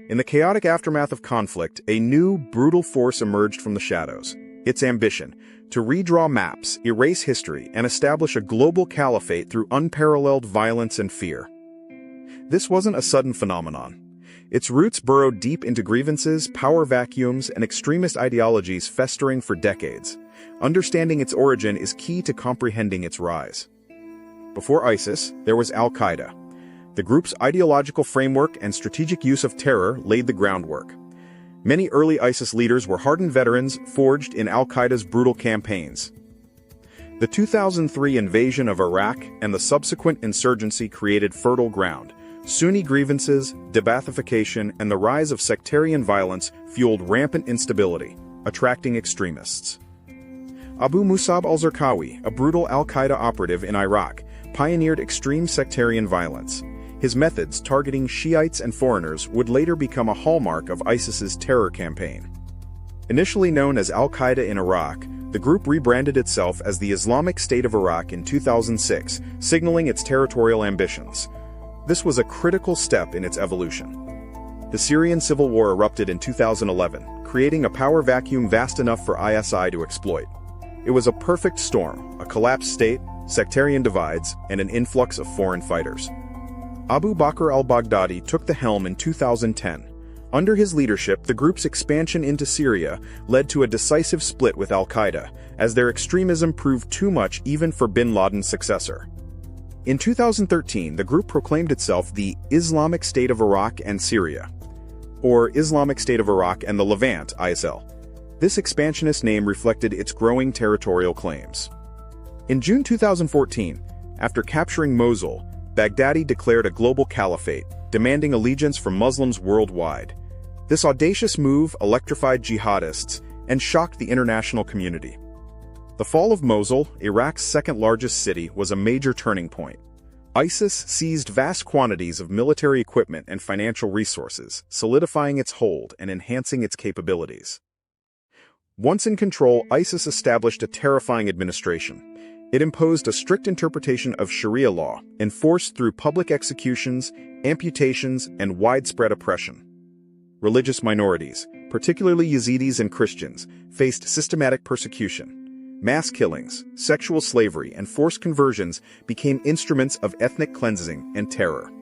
In the chaotic aftermath of conflict, a new, brutal force emerged from the shadows. Its ambition: to redraw maps, erase history, and establish a global caliphate through unparalleled violence and fear. This wasn't a sudden phenomenon. Its roots burrowed deep into grievances, power vacuums, and extremist ideologies festering for decades. Understanding its origin is key to comprehending its rise. Before ISIS, there was Al-Qaeda. The group's ideological framework and strategic use of terror laid the groundwork. Many early ISIS leaders were hardened veterans forged in Al-Qaeda's brutal campaigns. The 2003 invasion of Iraq and the subsequent insurgency created fertile ground. Sunni grievances, de-Baathification, and the rise of sectarian violence fueled rampant instability, attracting extremists. Abu Musab al-Zarqawi, a brutal al-Qaeda operative in Iraq, pioneered extreme sectarian violence. His methods, targeting Shiites and foreigners, would later become a hallmark of ISIS's terror campaign. Initially known as Al-Qaeda in Iraq, the group rebranded itself as the Islamic State of Iraq in 2006, signaling its territorial ambitions. This was a critical step in its evolution. The Syrian civil war erupted in 2011, creating a power vacuum vast enough for ISI to exploit. It was a perfect storm: a collapsed state, sectarian divides, and an influx of foreign fighters. Abu Bakr al-Baghdadi took the helm in 2010. Under his leadership, the group's expansion into Syria led to a decisive split with al-Qaeda, as their extremism proved too much even for bin Laden's successor. In 2013, the group proclaimed itself the Islamic State of Iraq and Syria, or Islamic State of Iraq and the Levant, ISL. This expansionist name reflected its growing territorial claims. In June 2014, after capturing Mosul, Baghdadi declared a global caliphate, demanding allegiance from Muslims worldwide. This audacious move electrified jihadists and shocked the international community. The fall of Mosul, Iraq's second-largest city, was a major turning point. ISIS seized vast quantities of military equipment and financial resources, solidifying its hold and enhancing its capabilities. Once in control, ISIS established a terrifying administration. It imposed a strict interpretation of Sharia law, enforced through public executions, amputations, and widespread oppression. Religious minorities, particularly Yazidis and Christians, faced systematic persecution. Mass killings, sexual slavery, and forced conversions became instruments of ethnic cleansing and terror.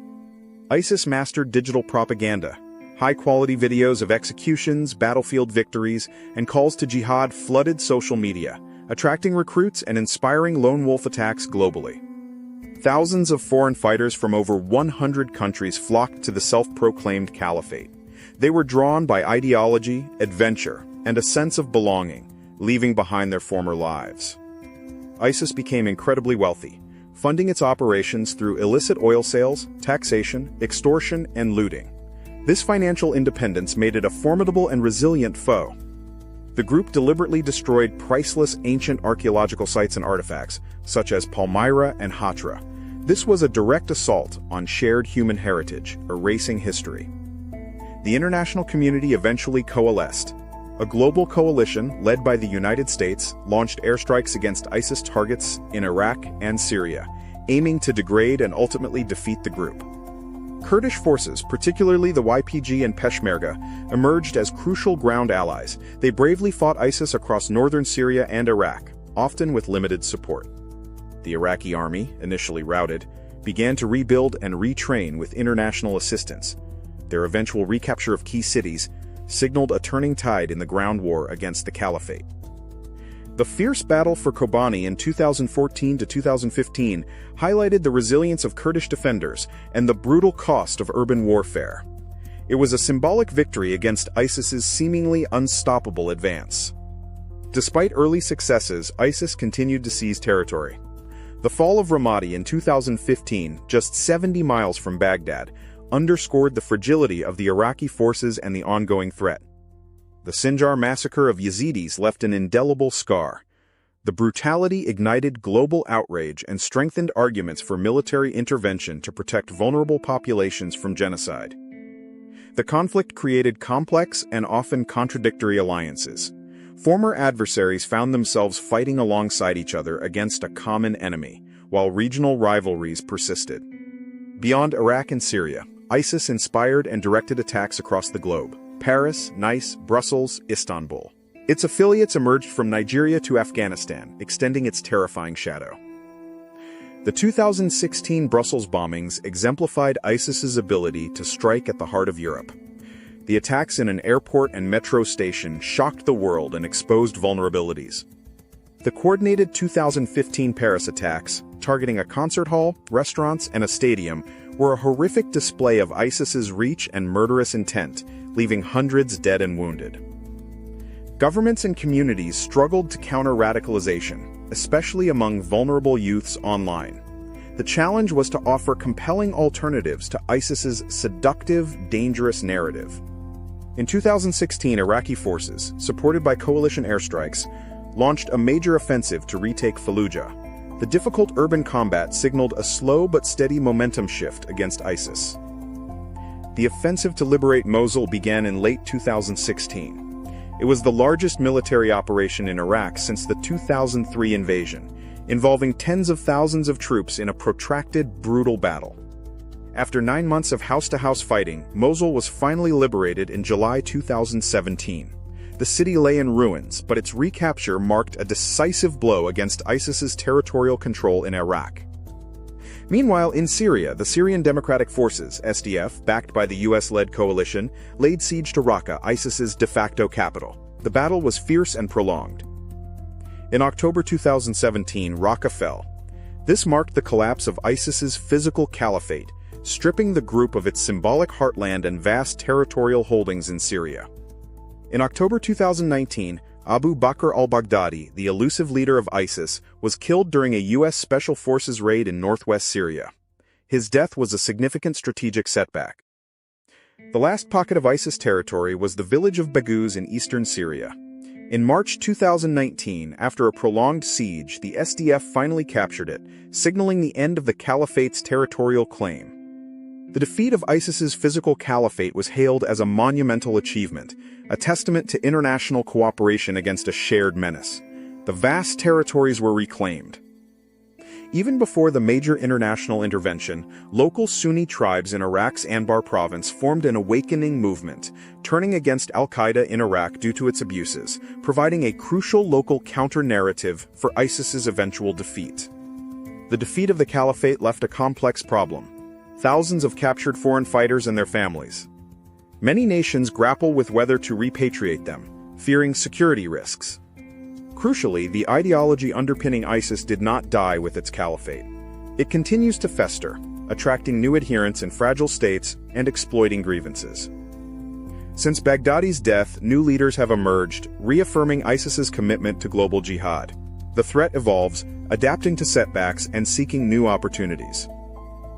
ISIS mastered digital propaganda. High-quality videos of executions, battlefield victories, and calls to jihad flooded social media, attracting recruits and inspiring lone wolf attacks globally. Thousands of foreign fighters from over 100 countries flocked to the self-proclaimed caliphate. They were drawn by ideology, adventure, and a sense of belonging, leaving behind their former lives. ISIS became incredibly wealthy, funding its operations through illicit oil sales, taxation, extortion, and looting. This financial independence made it a formidable and resilient foe. The group deliberately destroyed priceless ancient archaeological sites and artifacts, such as Palmyra and Hatra. This was a direct assault on shared human heritage, erasing history. The international community eventually coalesced. A global coalition, led by the United States, launched airstrikes against ISIS targets in Iraq and Syria, aiming to degrade and ultimately defeat the group. Kurdish forces, particularly the YPG and Peshmerga, emerged as crucial ground allies. They bravely fought ISIS across northern Syria and Iraq, often with limited support. The Iraqi army, initially routed, began to rebuild and retrain with international assistance. Their eventual recapture of key cities signaled a turning tide in the ground war against the caliphate. The fierce battle for Kobani in 2014 to 2015 highlighted the resilience of Kurdish defenders and the brutal cost of urban warfare. It was a symbolic victory against ISIS's seemingly unstoppable advance. Despite early successes, ISIS continued to seize territory. The fall of Ramadi in 2015, just 70 miles from Baghdad, underscored the fragility of the Iraqi forces and the ongoing threat. The Sinjar massacre of Yazidis left an indelible scar. The brutality ignited global outrage and strengthened arguments for military intervention to protect vulnerable populations from genocide. The conflict created complex and often contradictory alliances. Former adversaries found themselves fighting alongside each other against a common enemy, while regional rivalries persisted. Beyond Iraq and Syria, ISIS inspired and directed attacks across the globe: Paris, Nice, Brussels, Istanbul. Its affiliates emerged from Nigeria to Afghanistan, extending its terrifying shadow. The 2016 Brussels bombings exemplified ISIS's ability to strike at the heart of Europe. The attacks in an airport and metro station shocked the world and exposed vulnerabilities. The coordinated 2015 Paris attacks, targeting a concert hall, restaurants, and a stadium, were a horrific display of ISIS's reach and murderous intent, leaving hundreds dead and wounded. Governments and communities struggled to counter radicalization, especially among vulnerable youths online. The challenge was to offer compelling alternatives to ISIS's seductive, dangerous narrative. In 2016, Iraqi forces, supported by coalition airstrikes, launched a major offensive to retake Fallujah. The difficult urban combat signaled a slow but steady momentum shift against ISIS. The offensive to liberate Mosul began in late 2016. It was the largest military operation in Iraq since the 2003 invasion, involving tens of thousands of troops in a protracted, brutal battle. After 9 months of house-to-house fighting, Mosul was finally liberated in July 2017. The city lay in ruins, but its recapture marked a decisive blow against ISIS's territorial control in Iraq. Meanwhile, in Syria, the Syrian Democratic Forces, SDF, backed by the US-led coalition, laid siege to Raqqa, ISIS's de facto capital. The battle was fierce and prolonged. In October 2017, Raqqa fell. This marked the collapse of ISIS's physical caliphate, stripping the group of its symbolic heartland and vast territorial holdings in Syria. In October 2019, Abu Bakr al-Baghdadi, the elusive leader of ISIS, was killed during a U.S. Special Forces raid in northwest Syria. His death was a significant strategic setback. The last pocket of ISIS territory was the village of Baghouz in eastern Syria. In March 2019, after a prolonged siege, the SDF finally captured it, signaling the end of the caliphate's territorial claim. The defeat of ISIS's physical caliphate was hailed as a monumental achievement, a testament to international cooperation against a shared menace. The vast territories were reclaimed. Even before the major international intervention, local Sunni tribes in Iraq's Anbar province formed an awakening movement, turning against al-Qaeda in Iraq due to its abuses, providing a crucial local counter-narrative for ISIS's eventual defeat. The defeat of the caliphate left a complex problem: thousands of captured foreign fighters and their families. Many nations grapple with whether to repatriate them, fearing security risks. Crucially, the ideology underpinning ISIS did not die with its caliphate. It continues to fester, attracting new adherents in fragile states and exploiting grievances. Since Baghdadi's death, new leaders have emerged, reaffirming ISIS's commitment to global jihad. The threat evolves, adapting to setbacks and seeking new opportunities.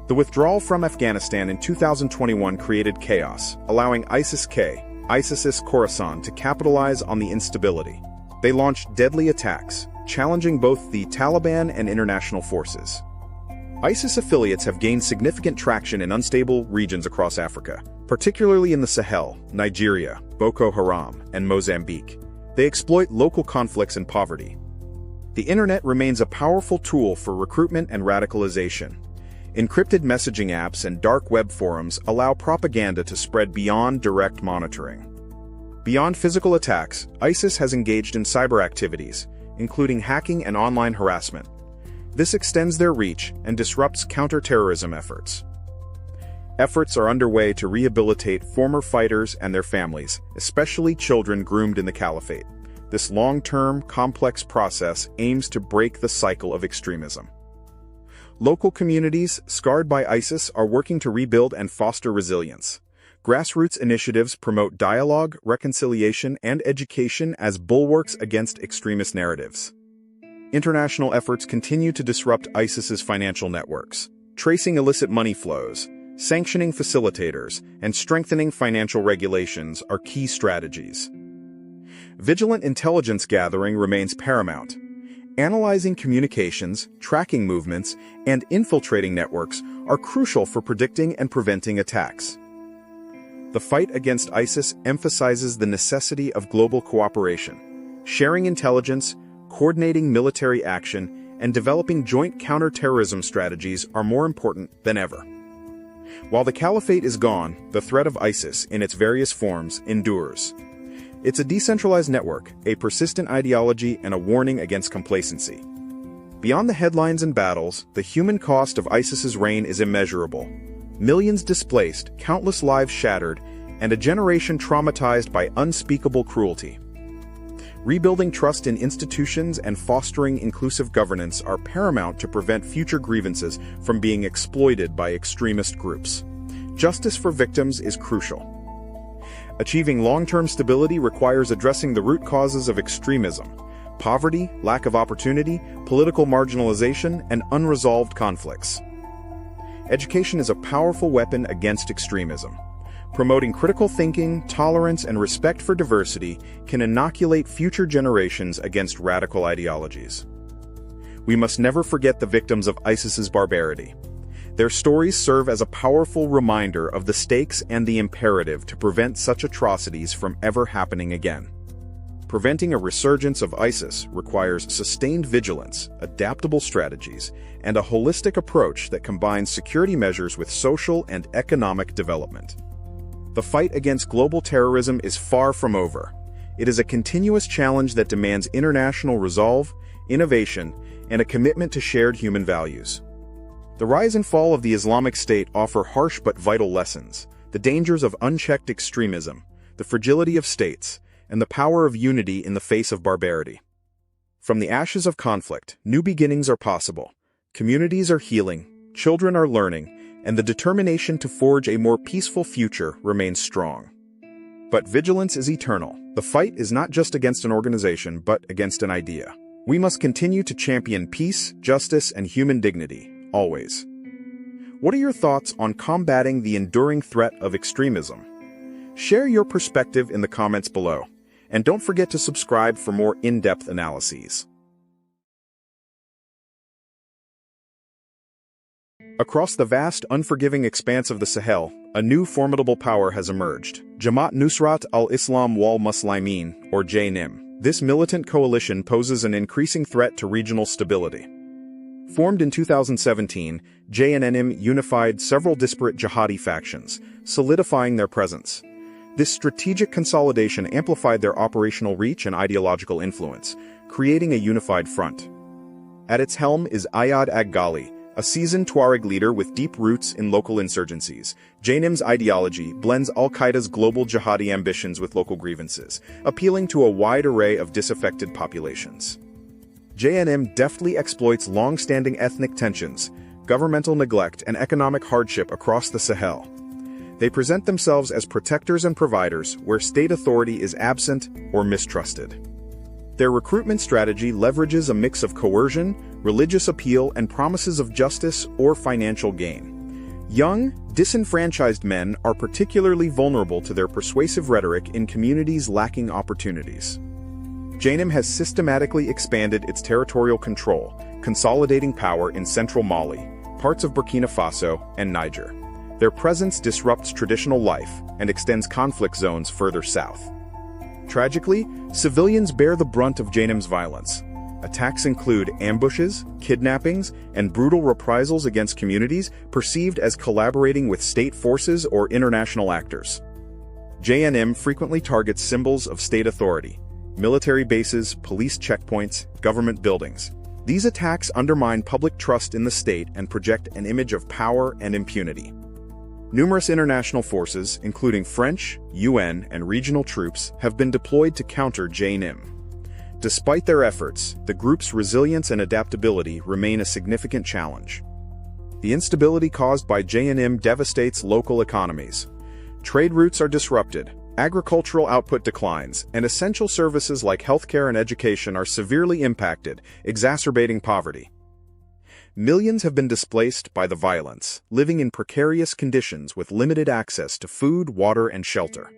The withdrawal from Afghanistan in 2021 created chaos, allowing ISIS-K, ISIS-Khorasan, to capitalize on the instability. They launched deadly attacks, challenging both the Taliban and international forces. ISIS affiliates have gained significant traction in unstable regions across Africa, particularly in the Sahel, Nigeria, Boko Haram, and Mozambique. They exploit local conflicts and poverty. The internet remains a powerful tool for recruitment and radicalization. Encrypted messaging apps and dark web forums allow propaganda to spread beyond direct monitoring. Beyond physical attacks, ISIS has engaged in cyber activities, including hacking and online harassment. This extends their reach and disrupts counter-terrorism efforts. Efforts are underway to rehabilitate former fighters and their families, especially children groomed in the caliphate. This long-term, complex process aims to break the cycle of extremism. Local communities scarred by ISIS are working to rebuild and foster resilience. Grassroots initiatives promote dialogue, reconciliation, and education as bulwarks against extremist narratives. International efforts continue to disrupt ISIS's financial networks, tracing illicit money flows, sanctioning facilitators, and strengthening financial regulations are key strategies. Vigilant intelligence gathering remains paramount. Analyzing communications, tracking movements, and infiltrating networks are crucial for predicting and preventing attacks. The fight against ISIS emphasizes the necessity of global cooperation. Sharing intelligence, coordinating military action, and developing joint counter-terrorism strategies are more important than ever. While the caliphate is gone, the threat of ISIS, in its various forms, endures. It's a decentralized network, a persistent ideology, and a warning against complacency. Beyond the headlines and battles, the human cost of ISIS's reign is immeasurable. Millions displaced, countless lives shattered, and a generation traumatized by unspeakable cruelty. Rebuilding trust in institutions and fostering inclusive governance are paramount to prevent future grievances from being exploited by extremist groups. Justice for victims is crucial. Achieving long-term stability requires addressing the root causes of extremism: poverty, lack of opportunity, political marginalization, and unresolved conflicts. Education is a powerful weapon against extremism. Promoting critical thinking, tolerance, and respect for diversity can inoculate future generations against radical ideologies. We must never forget the victims of ISIS's barbarity. Their stories serve as a powerful reminder of the stakes and the imperative to prevent such atrocities from ever happening again. Preventing a resurgence of ISIS requires sustained vigilance, adaptable strategies, and a holistic approach that combines security measures with social and economic development. The fight against global terrorism is far from over. It is a continuous challenge that demands international resolve, innovation, and a commitment to shared human values. The rise and fall of the Islamic State offer harsh but vital lessons: the dangers of unchecked extremism, the fragility of states, and the power of unity in the face of barbarity. From the ashes of conflict, new beginnings are possible. Communities are healing, children are learning, and the determination to forge a more peaceful future remains strong. But vigilance is eternal. The fight is not just against an organization, but against an idea. We must continue to champion peace, justice, and human dignity, always. What are your thoughts on combating the enduring threat of extremism? Share your perspective in the comments below, and don't forget to subscribe for more in-depth analyses. Across the vast, unforgiving expanse of the Sahel, a new formidable power has emerged: Jamaat Nusrat al-Islam wal Muslimin, or JNIM. This militant coalition poses an increasing threat to regional stability. Formed in 2017, JNIM unified several disparate jihadi factions, solidifying their presence. This strategic consolidation amplified their operational reach and ideological influence, creating a unified front. At its helm is Ayad Ag-Ghali, a seasoned Tuareg leader with deep roots in local insurgencies. JNIM's ideology blends al-Qaeda's global jihadi ambitions with local grievances, appealing to a wide array of disaffected populations. JNIM deftly exploits long-standing ethnic tensions, governmental neglect, and economic hardship across the Sahel. They present themselves as protectors and providers where state authority is absent or mistrusted. Their recruitment strategy leverages a mix of coercion, religious appeal, and promises of justice or financial gain. Young, disenfranchised men are particularly vulnerable to their persuasive rhetoric in communities lacking opportunities. JNIM has systematically expanded its territorial control, consolidating power in central Mali, parts of Burkina Faso, and Niger. Their presence disrupts traditional life and extends conflict zones further south. Tragically, civilians bear the brunt of JNIM's violence. Attacks include ambushes, kidnappings, and brutal reprisals against communities perceived as collaborating with state forces or international actors. JNIM frequently targets symbols of state authority: military bases, police checkpoints, government buildings. These attacks undermine public trust in the state and project an image of power and impunity. Numerous international forces, including French, UN, and regional troops, have been deployed to counter JNIM. Despite their efforts, the group's resilience and adaptability remain a significant challenge. The instability caused by JNIM devastates local economies. Trade routes are disrupted, agricultural output declines, and essential services like healthcare and education are severely impacted, exacerbating poverty. Millions have been displaced by the violence, living in precarious conditions with limited access to food, water, and shelter.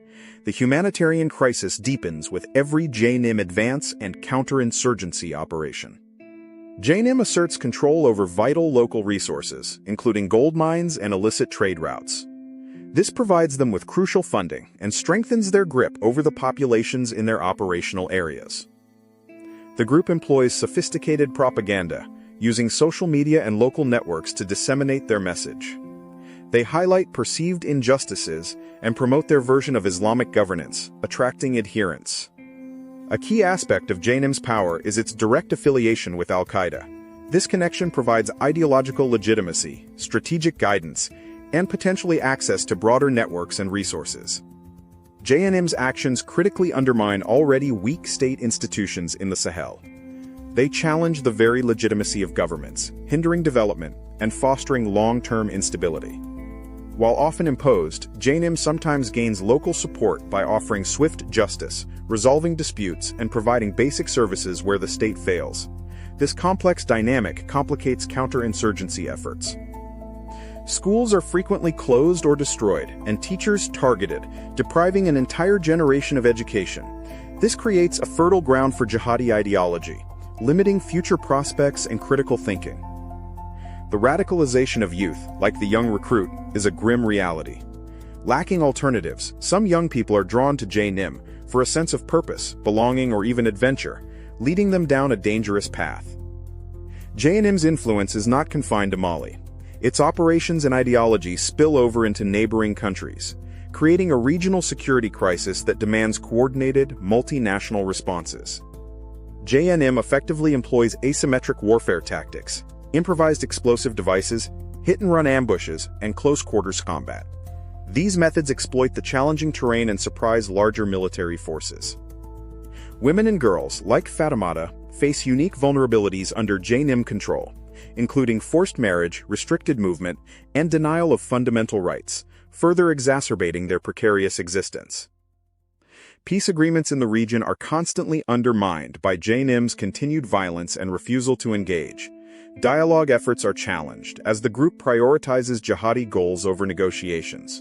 The humanitarian crisis deepens with every JNIM advance and counterinsurgency operation. JNIM asserts control over vital local resources, including gold mines and illicit trade routes. This provides them with crucial funding and strengthens their grip over the populations in their operational areas. The group employs sophisticated propaganda, using social media and local networks to disseminate their message. They highlight perceived injustices and promote their version of Islamic governance, attracting adherents. A key aspect of JNIM's power is its direct affiliation with al-Qaeda. This connection provides ideological legitimacy, strategic guidance, and potentially access to broader networks and resources. JNIM's actions critically undermine already weak state institutions in the Sahel. They challenge the very legitimacy of governments, hindering development and fostering long-term instability. While often imposed, JNIM sometimes gains local support by offering swift justice, resolving disputes, and providing basic services where the state fails. This complex dynamic complicates counterinsurgency efforts. Schools are frequently closed or destroyed, and teachers targeted, depriving an entire generation of education. This creates a fertile ground for jihadi ideology, limiting future prospects and critical thinking. The radicalization of youth, like the young recruit, is a grim reality. Lacking alternatives, some young people are drawn to JNIM for a sense of purpose, belonging, or even adventure, leading them down a dangerous path. JNIM's influence is not confined to Mali. Its operations and ideology spill over into neighboring countries, creating a regional security crisis that demands coordinated, multinational responses. JNIM effectively employs asymmetric warfare tactics, improvised explosive devices, hit-and-run ambushes, and close-quarters combat. These methods exploit the challenging terrain and surprise larger military forces. Women and girls, like Fatimata, face unique vulnerabilities under JNIM control, including forced marriage, restricted movement, and denial of fundamental rights, further exacerbating their precarious existence. Peace agreements in the region are constantly undermined by JNIM's continued violence and refusal to engage. Dialogue efforts are challenged as the group prioritizes jihadi goals over negotiations.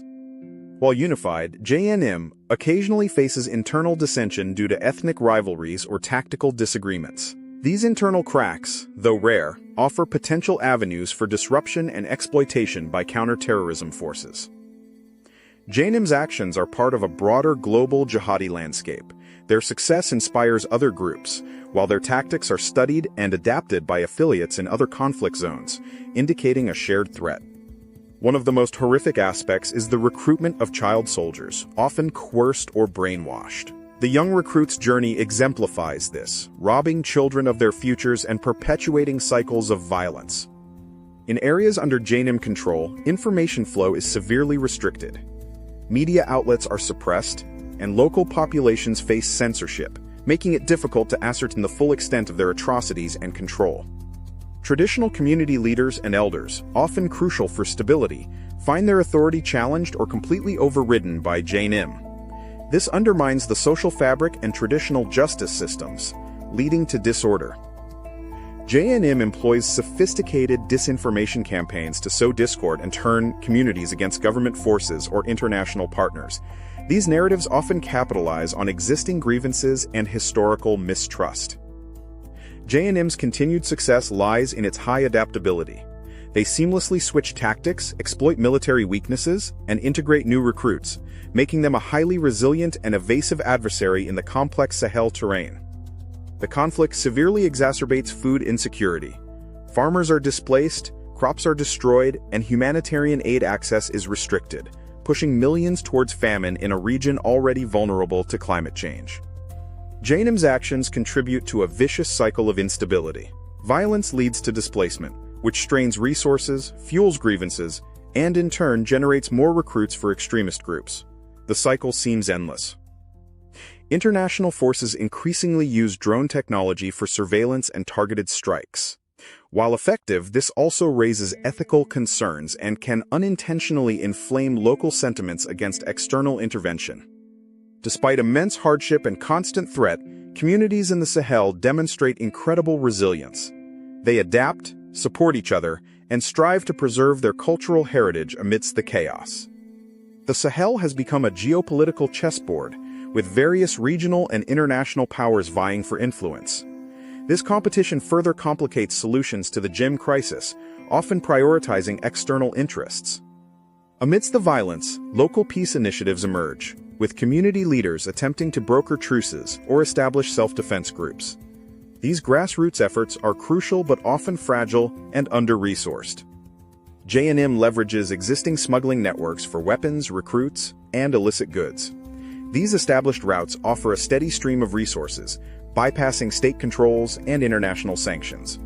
While unified, JNIM occasionally faces internal dissension due to ethnic rivalries or tactical disagreements. These internal cracks, though rare, offer potential avenues for disruption and exploitation by counterterrorism forces. JNIM's actions are part of a broader global jihadi landscape. Their success inspires other groups, while their tactics are studied and adapted by affiliates in other conflict zones, indicating a shared threat. One of the most horrific aspects is the recruitment of child soldiers, often coerced or brainwashed. The young recruit's journey exemplifies this, robbing children of their futures and perpetuating cycles of violence. In areas under JNIM control, information flow is severely restricted. Media outlets are suppressed, and local populations face censorship, making it difficult to ascertain the full extent of their atrocities and control. Traditional community leaders and elders, often crucial for stability, find their authority challenged or completely overridden by JNIM. This undermines the social fabric and traditional justice systems, leading to disorder. JNIM employs sophisticated disinformation campaigns to sow discord and turn communities against government forces or international partners. These narratives often capitalize on existing grievances and historical mistrust. JNIM's continued success lies in its high adaptability. They seamlessly switch tactics, exploit military weaknesses, and integrate new recruits, making them a highly resilient and evasive adversary in the complex Sahel terrain. The conflict severely exacerbates food insecurity. Farmers are displaced, crops are destroyed, and humanitarian aid access is restricted, pushing millions towards famine in a region already vulnerable to climate change. JNIM's actions contribute to a vicious cycle of instability. Violence leads to displacement, which strains resources, fuels grievances, and in turn generates more recruits for extremist groups. The cycle seems endless. International forces increasingly use drone technology for surveillance and targeted strikes. While effective, this also raises ethical concerns and can unintentionally inflame local sentiments against external intervention. Despite immense hardship and constant threat, communities in the Sahel demonstrate incredible resilience. They adapt, support each other, and strive to preserve their cultural heritage amidst the chaos. The Sahel has become a geopolitical chessboard, with various regional and international powers vying for influence. This competition further complicates solutions to the JNIM crisis, often prioritizing external interests. Amidst the violence, local peace initiatives emerge, with community leaders attempting to broker truces or establish self-defense groups. These grassroots efforts are crucial but often fragile and under-resourced. JNIM leverages existing smuggling networks for weapons, recruits, and illicit goods. These established routes offer a steady stream of resources, bypassing state controls and international sanctions.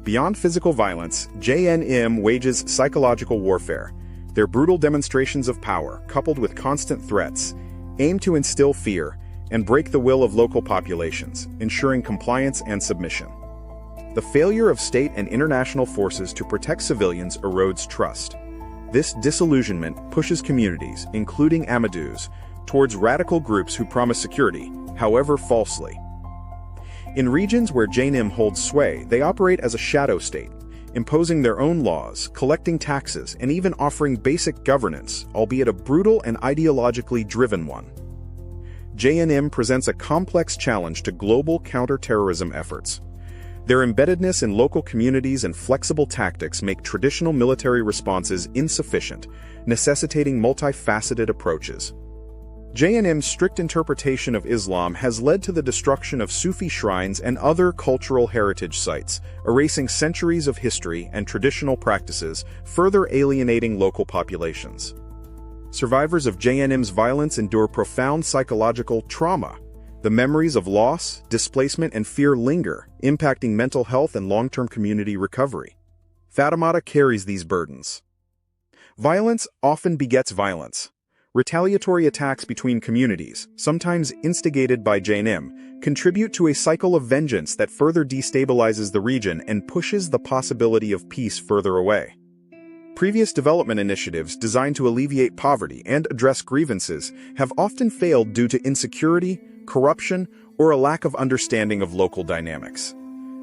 Beyond physical violence, JNIM wages psychological warfare. Their brutal demonstrations of power, coupled with constant threats, aim to instill fear and break the will of local populations, ensuring compliance and submission. The failure of state and international forces to protect civilians erodes trust. This disillusionment pushes communities, including amidst, towards radical groups who promise security, however falsely. In regions where JNIM holds sway, they operate as a shadow state, imposing their own laws, collecting taxes, and even offering basic governance, albeit a brutal and ideologically driven one. JNIM presents a complex challenge to global counter-terrorism efforts. Their embeddedness in local communities and flexible tactics make traditional military responses insufficient, necessitating multifaceted approaches. JNIM's strict interpretation of Islam has led to the destruction of Sufi shrines and other cultural heritage sites, erasing centuries of history and traditional practices, further alienating local populations. Survivors of JNIM's violence endure profound psychological trauma. The memories of loss, displacement, and fear linger, impacting mental health and long-term community recovery. Fatoumata carries these burdens. Violence often begets violence. Retaliatory attacks between communities, sometimes instigated by JNIM, contribute to a cycle of vengeance that further destabilizes the region and pushes the possibility of peace further away. Previous development initiatives designed to alleviate poverty and address grievances have often failed due to insecurity, corruption, or a lack of understanding of local dynamics.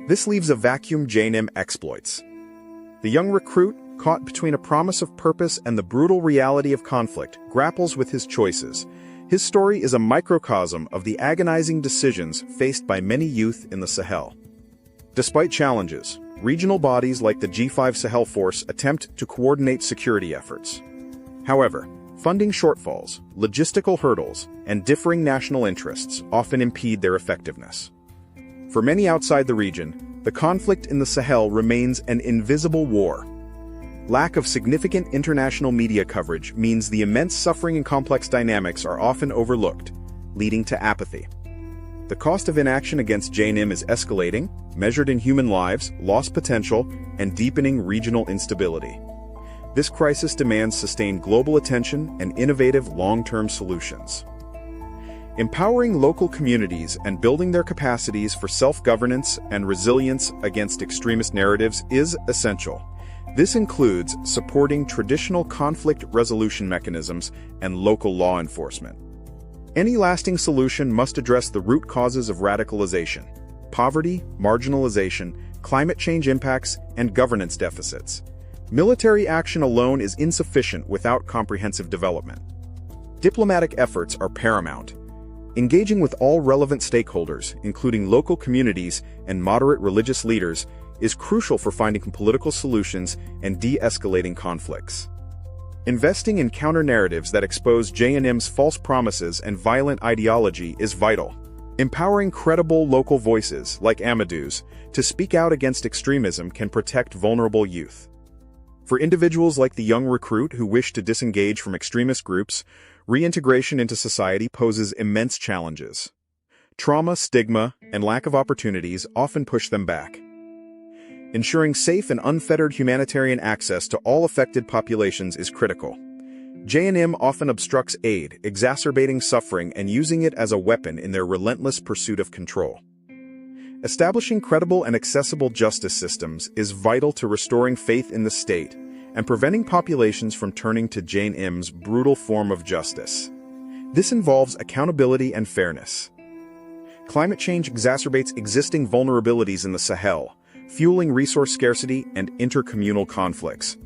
This leaves a vacuum JNIM exploits. The young recruit, caught between a promise of purpose and the brutal reality of conflict, grapples with his choices. His story is a microcosm of the agonizing decisions faced by many youth in the Sahel. Despite challenges, regional bodies like the G5 Sahel Force attempt to coordinate security efforts. However, funding shortfalls, logistical hurdles, and differing national interests often impede their effectiveness. For many outside the region, the conflict in the Sahel remains an invisible war. Lack of significant international media coverage means the immense suffering and complex dynamics are often overlooked, leading to apathy. The cost of inaction against JNIM is escalating, measured in human lives, lost potential, and deepening regional instability. This crisis demands sustained global attention and innovative long-term solutions. Empowering local communities and building their capacities for self-governance and resilience against extremist narratives is essential. This includes supporting traditional conflict resolution mechanisms and local law enforcement. Any lasting solution must address the root causes of radicalization: poverty, marginalization, climate change impacts, and governance deficits. Military action alone is insufficient without comprehensive development. Diplomatic efforts are paramount. Engaging with all relevant stakeholders, including local communities and moderate religious leaders, is crucial for finding political solutions and de-escalating conflicts. Investing in counter-narratives that expose JNIM's false promises and violent ideology is vital. Empowering credible local voices, like amidst, to speak out against extremism can protect vulnerable youth. For individuals like the young recruit who wish to disengage from extremist groups, reintegration into society poses immense challenges. Trauma, stigma, and lack of opportunities often push them back. Ensuring safe and unfettered humanitarian access to all affected populations is critical. JNIM often obstructs aid, exacerbating suffering and using it as a weapon in their relentless pursuit of control. Establishing credible and accessible justice systems is vital to restoring faith in the state and preventing populations from turning to JNIM's brutal form of justice. This involves accountability and fairness. Climate change exacerbates existing vulnerabilities in the Sahel, fueling resource scarcity and intercommunal conflicts.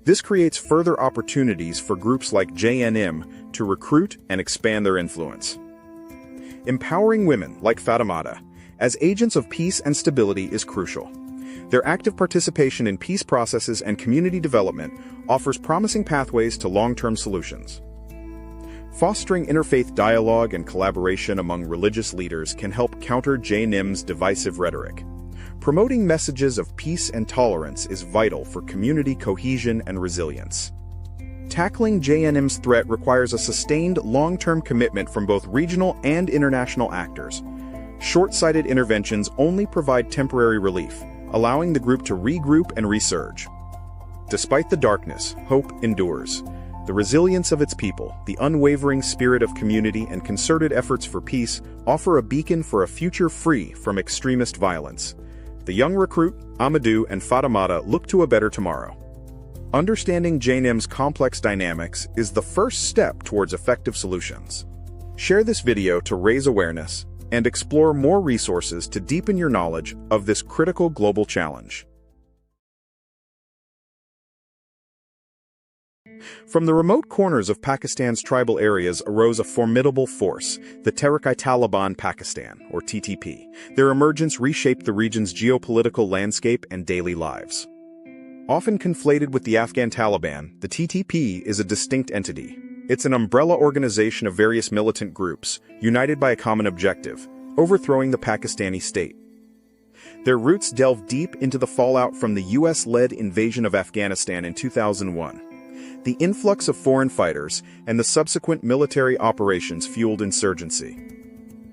This creates further opportunities for groups like JNIM to recruit and expand their influence. Empowering women like Fatoumata as agents of peace and stability is crucial. Their active participation in peace processes and community development offers promising pathways to long-term solutions. Fostering interfaith dialogue and collaboration among religious leaders can help counter JNIM's divisive rhetoric. Promoting messages of peace and tolerance is vital for community cohesion and resilience. Tackling JNIM's threat requires a sustained, long-term commitment from both regional and international actors. Short-sighted interventions only provide temporary relief, allowing the group to regroup and resurge. Despite the darkness, hope endures. The resilience of its people, the unwavering spirit of community, and concerted efforts for peace offer a beacon for a future free from extremist violence. The young recruit, Amadou and Fatimata, look to a better tomorrow. Understanding JNIM's complex dynamics is the first step towards effective solutions. Share this video to raise awareness and explore more resources to deepen your knowledge of this critical global challenge. From the remote corners of Pakistan's tribal areas arose a formidable force, the Tehrik-i-Taliban Pakistan, or TTP. Their emergence reshaped the region's geopolitical landscape and daily lives. Often conflated with the Afghan Taliban, the TTP is a distinct entity. It's an umbrella organization of various militant groups, united by a common objective: overthrowing the Pakistani state. Their roots delve deep into the fallout from the US-led invasion of Afghanistan in 2001. The influx of foreign fighters and the subsequent military operations fueled insurgency.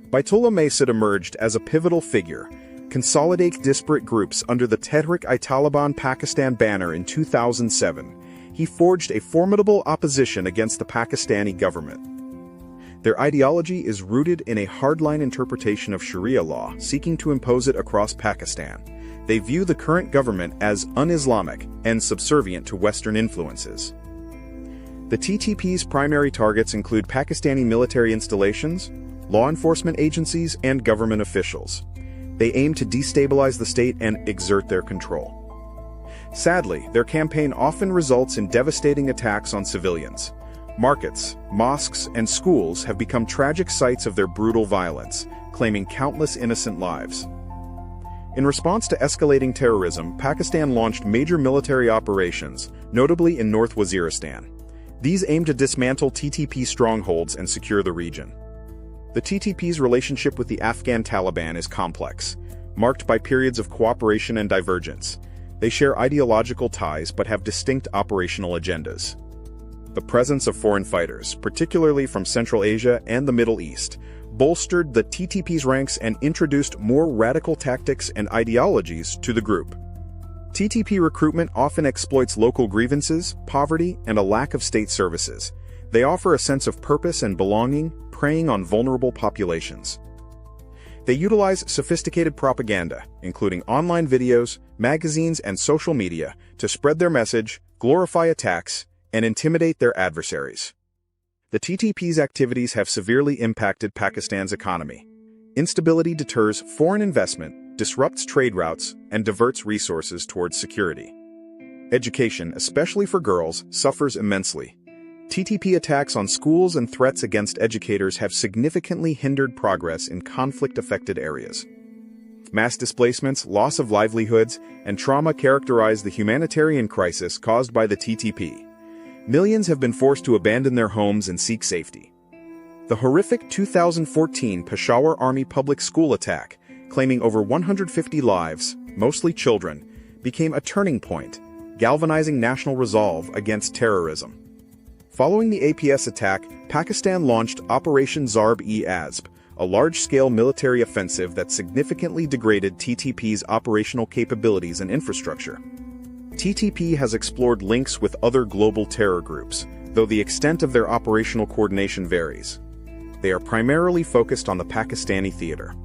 Baitullah Masud emerged as a pivotal figure, consolidating disparate groups under the Tehrik-i-Taliban Pakistan banner in 2007. He forged a formidable opposition against the Pakistani government. Their ideology is rooted in a hardline interpretation of Sharia law, seeking to impose it across Pakistan. They view the current government as un-Islamic and subservient to Western influences. The TTP's primary targets include Pakistani military installations, law enforcement agencies, and government officials. They aim to destabilize the state and exert their control. Sadly, their campaign often results in devastating attacks on civilians. Markets, mosques, and schools have become tragic sites of their brutal violence, claiming countless innocent lives. In response to escalating terrorism, Pakistan launched major military operations, notably in North Waziristan. These aim to dismantle TTP strongholds and secure the region. The TTP's relationship with the Afghan Taliban is complex, marked by periods of cooperation and divergence. They share ideological ties but have distinct operational agendas. The presence of foreign fighters, particularly from Central Asia and the Middle East, bolstered the TTP's ranks and introduced more radical tactics and ideologies to the group. TTP recruitment often exploits local grievances, poverty, and a lack of state services. They offer a sense of purpose and belonging, preying on vulnerable populations. They utilize sophisticated propaganda, including online videos, magazines, and social media, to spread their message, glorify attacks, and intimidate their adversaries. The TTP's activities have severely impacted Pakistan's economy. Instability deters foreign investment, disrupts trade routes, and diverts resources towards security. Education, especially for girls, suffers immensely. TTP attacks on schools and threats against educators have significantly hindered progress in conflict-affected areas. Mass displacements, loss of livelihoods, and trauma characterize the humanitarian crisis caused by the TTP. Millions have been forced to abandon their homes and seek safety. The horrific 2014 Peshawar Army public school attack, claiming over 150 lives, mostly children, became a turning point, galvanizing national resolve against terrorism. Following the APS attack, Pakistan launched Operation Zarb-e-Azb, a large-scale military offensive that significantly degraded TTP's operational capabilities and infrastructure. TTP has explored links with other global terror groups, though the extent of their operational coordination varies. They are primarily focused on the Pakistani theater.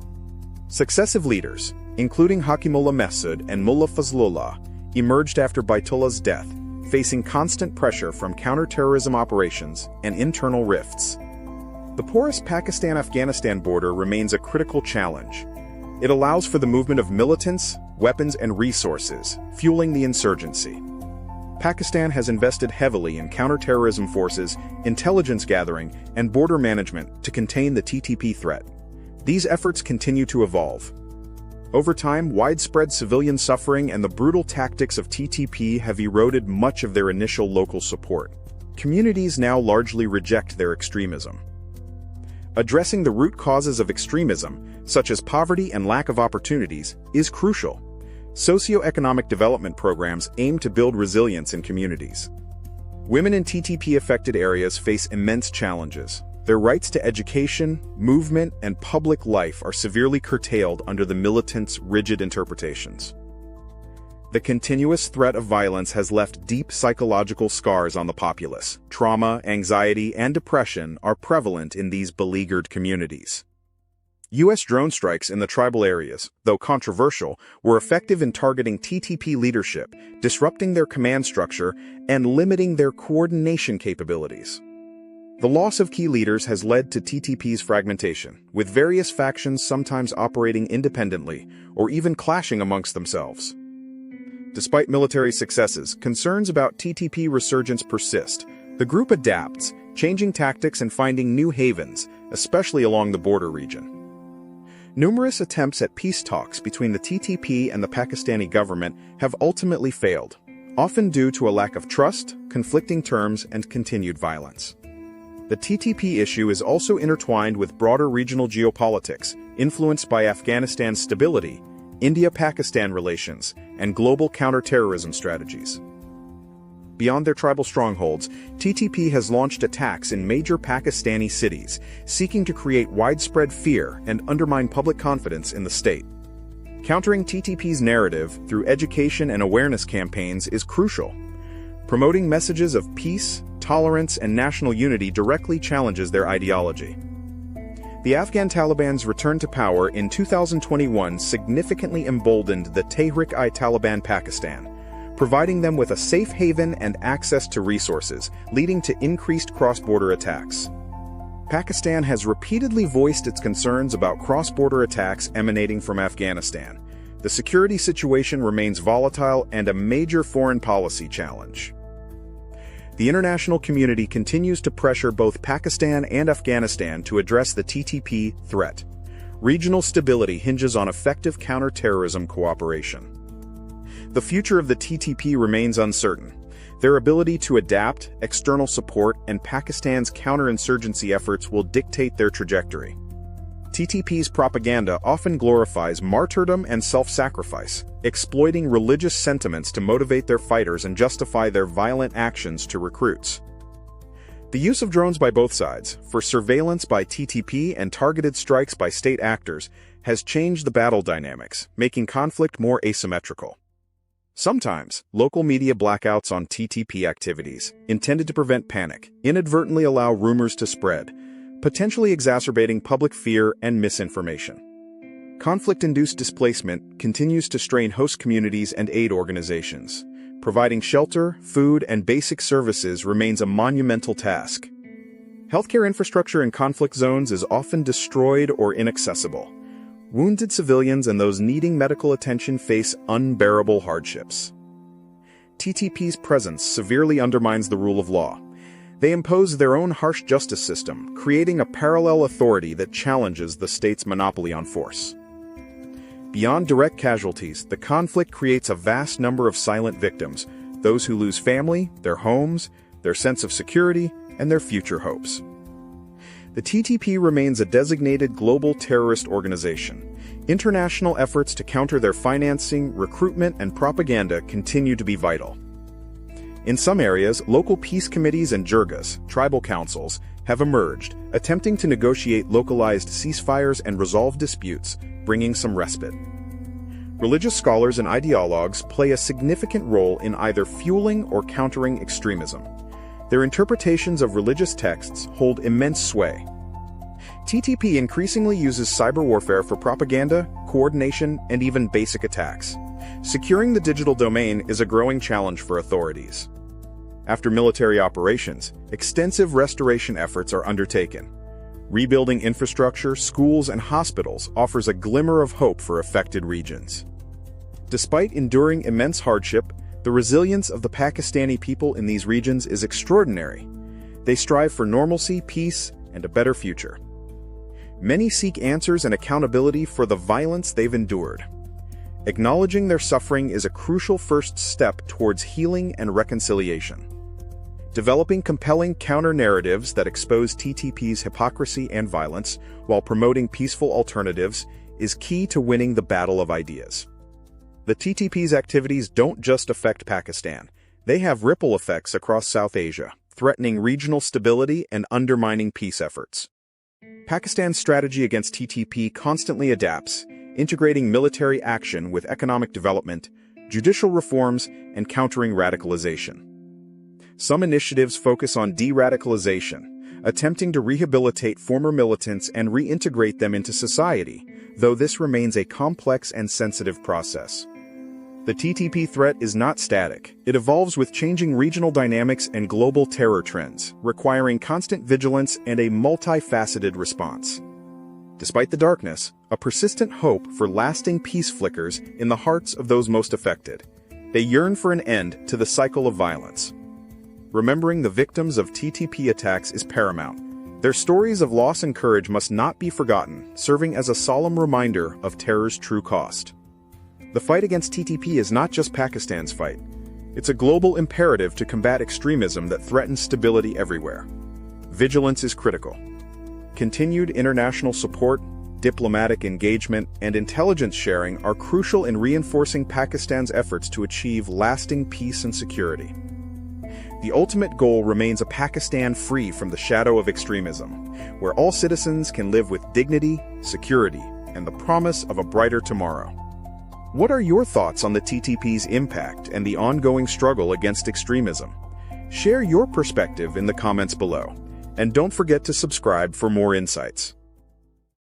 Successive leaders, including Hakimullah Masud and Mullah Fazlullah, emerged after Baitullah's death, facing constant pressure from counter-terrorism operations and internal rifts. The porous Pakistan-Afghanistan border remains a critical challenge. It allows for the movement of militants, weapons, and resources, fueling the insurgency. Pakistan has invested heavily in counter-terrorism forces, intelligence gathering, and border management to contain the TTP threat. These efforts continue to evolve. Over time, widespread civilian suffering and the brutal tactics of TTP have eroded much of their initial local support. Communities now largely reject their extremism. Addressing the root causes of extremism, such as poverty and lack of opportunities, is crucial. Socioeconomic development programs aim to build resilience in communities. Women in TTP-affected areas face immense challenges. Their rights to education, movement, and public life are severely curtailed under the militants' rigid interpretations. The continuous threat of violence has left deep psychological scars on the populace. Trauma, anxiety, and depression are prevalent in these beleaguered communities. U.S. drone strikes in the tribal areas, though controversial, were effective in targeting TTP leadership, disrupting their command structure, and limiting their coordination capabilities. The loss of key leaders has led to TTP's fragmentation, with various factions sometimes operating independently or even clashing amongst themselves. Despite military successes, concerns about TTP resurgence persist. The group adapts, changing tactics and finding new havens, especially along the border region. Numerous attempts at peace talks between the TTP and the Pakistani government have ultimately failed, often due to a lack of trust, conflicting terms, and continued violence. The TTP issue is also intertwined with broader regional geopolitics, influenced by Afghanistan's stability, India-Pakistan relations, and global counterterrorism strategies. Beyond their tribal strongholds, TTP has launched attacks in major Pakistani cities, seeking to create widespread fear and undermine public confidence in the state. Countering TTP's narrative through education and awareness campaigns is crucial. Promoting messages of peace, tolerance, and national unity directly challenges their ideology. The Afghan Taliban's return to power in 2021 significantly emboldened the Tehrik-i-Taliban Pakistan, providing them with a safe haven and access to resources, leading to increased cross-border attacks. Pakistan has repeatedly voiced its concerns about cross-border attacks emanating from Afghanistan. The security situation remains volatile and a major foreign policy challenge. The international community continues to pressure both Pakistan and Afghanistan to address the TTP threat. Regional stability hinges on effective counter-terrorism cooperation. The future of the TTP remains uncertain. Their ability to adapt, external support, and Pakistan's counterinsurgency efforts will dictate their trajectory. TTP's propaganda often glorifies martyrdom and self-sacrifice, exploiting religious sentiments to motivate their fighters and justify their violent actions to recruits. The use of drones by both sides, for surveillance by TTP and targeted strikes by state actors, has changed the battle dynamics, making conflict more asymmetrical. Sometimes, local media blackouts on TTP activities, intended to prevent panic, inadvertently allow rumors to spread, potentially exacerbating public fear and misinformation. Conflict-induced displacement continues to strain host communities and aid organizations. Providing shelter, food, and basic services remains a monumental task. Healthcare infrastructure in conflict zones is often destroyed or inaccessible. Wounded civilians and those needing medical attention face unbearable hardships. TTP's presence severely undermines the rule of law. They impose their own harsh justice system, creating a parallel authority that challenges the state's monopoly on force. Beyond direct casualties, the conflict creates a vast number of silent victims, those who lose family, their homes, their sense of security, and their future hopes. The TTP remains a designated global terrorist organization. International efforts to counter their financing, recruitment, and propaganda continue to be vital. In some areas, local peace committees and jirgas, tribal councils, have emerged, attempting to negotiate localized ceasefires and resolve disputes, bringing some respite. Religious scholars and ideologues play a significant role in either fueling or countering extremism. Their interpretations of religious texts hold immense sway. TTP increasingly uses cyber warfare for propaganda, coordination, and even basic attacks. Securing the digital domain is a growing challenge for authorities. After military operations, extensive restoration efforts are undertaken. Rebuilding infrastructure, schools, and hospitals offers a glimmer of hope for affected regions. Despite enduring immense hardship, the resilience of the Pakistani people in these regions is extraordinary. They strive for normalcy, peace, and a better future. Many seek answers and accountability for the violence they've endured. Acknowledging their suffering is a crucial first step towards healing and reconciliation. Developing compelling counter-narratives that expose TTP's hypocrisy and violence while promoting peaceful alternatives is key to winning the battle of ideas. The TTP's activities don't just affect Pakistan. They have ripple effects across South Asia, threatening regional stability and undermining peace efforts. Pakistan's strategy against TTP constantly adapts, integrating military action with economic development, judicial reforms, and countering radicalization. Some initiatives focus on de-radicalization, attempting to rehabilitate former militants and reintegrate them into society, though this remains a complex and sensitive process. The TTP threat is not static. It evolves with changing regional dynamics and global terror trends, requiring constant vigilance and a multifaceted response. Despite the darkness, a persistent hope for lasting peace flickers in the hearts of those most affected. They yearn for an end to the cycle of violence. Remembering the victims of TTP attacks is paramount. Their stories of loss and courage must not be forgotten, serving as a solemn reminder of terror's true cost. The fight against TTP is not just Pakistan's fight. It's a global imperative to combat extremism that threatens stability everywhere. Vigilance is critical. Continued international support, diplomatic engagement, and intelligence sharing are crucial in reinforcing Pakistan's efforts to achieve lasting peace and security. The ultimate goal remains a Pakistan free from the shadow of extremism, where all citizens can live with dignity, security, and the promise of a brighter tomorrow. What are your thoughts on the TTP's impact and the ongoing struggle against extremism? Share your perspective in the comments below, and don't forget to subscribe for more insights.